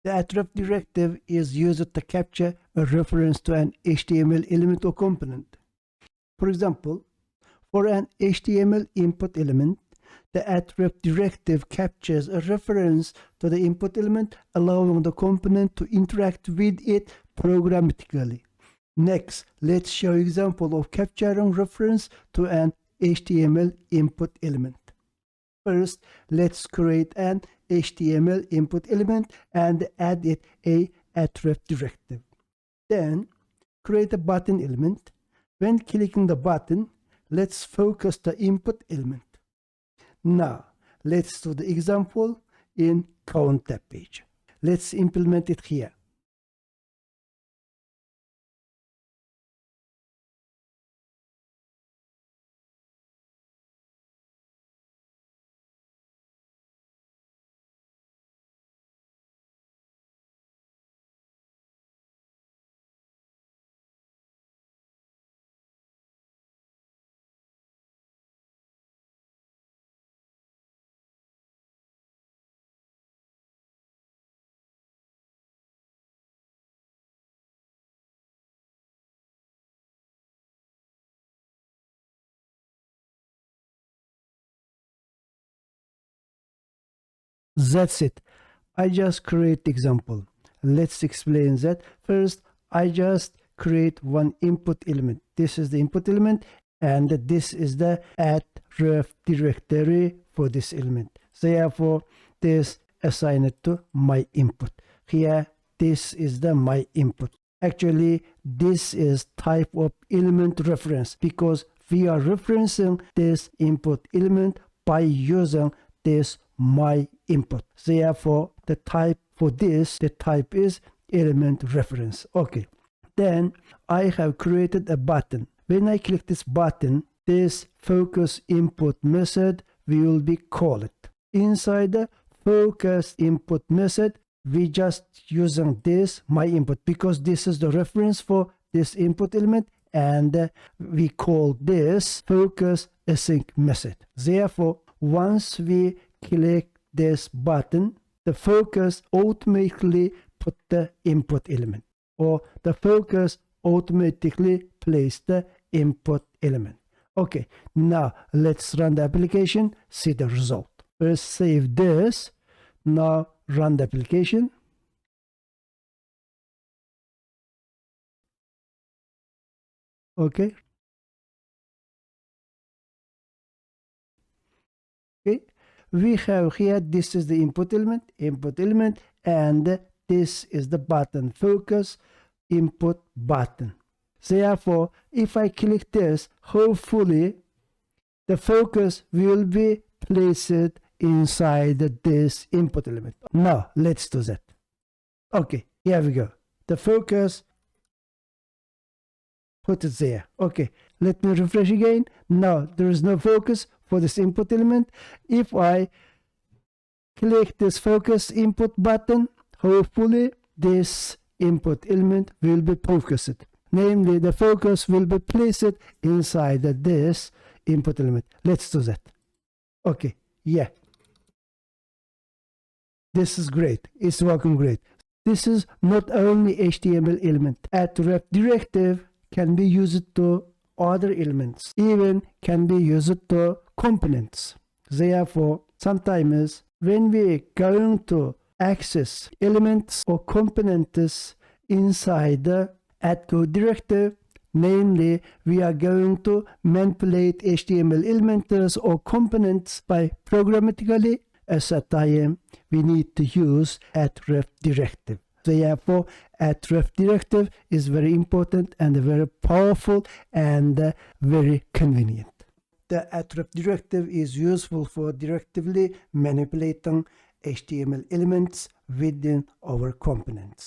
The attrib directive is used to capture a reference to an HTML element or component. For example, for an HTML input element, the attrib directive captures a reference to the input element, allowing the component to interact with it programmatically. Next, let's show example of capturing reference to an HTML input element. First, let's create an HTML input element and add it a attrib directive. Then, create a button element. When clicking the button, let's focus the input element. Now, let's do the example in Count tab page. Let's implement it here. That's it. I just create example. Let's explain that. First, I just create one input element. This is the input element, and this is the attrib directory for this element. Therefore, this assign it to my input. Here, this is the my input. Actually, this is type of element reference because we are referencing this input element by using this my input. Therefore, the type for this, the type is element reference. Okay. Then I have created a button. When I click this button, this focus input method will be called. Inside the focus input method, we just using this my input because this is the reference for this input element, and we call this focus async method. Therefore, once we click this button, the focus automatically put the input element, or the focus automatically place the input element. Okay, now let's run the application, see the result. First save this, now run the application. Okay. Okay, we have here, this is the input element, and this is the button, focus input button. Therefore, if I click this, hopefully the focus will be placed inside this input element. Now, let's do that. Okay, here we go. The focus, put it there. Okay, let me refresh again. Now, there is no focus for this input element. If I click this focus input button, hopefully this input element will be focused. Namely, the focus will be placed inside this input element. Let's do that. Okay, yeah. This is great. It's working great. This is not only HTML element. Attrib directive can be used to other elements, even can be used to components. Therefore, sometimes when we going to access elements or components inside the attrib directive, namely we are going to manipulate HTML elements or components by programmatically, at that time we need to use attrib directive. Therefore, attrib directive is very important and very powerful and very convenient. The attrib directive is useful for directively manipulating HTML elements within our components.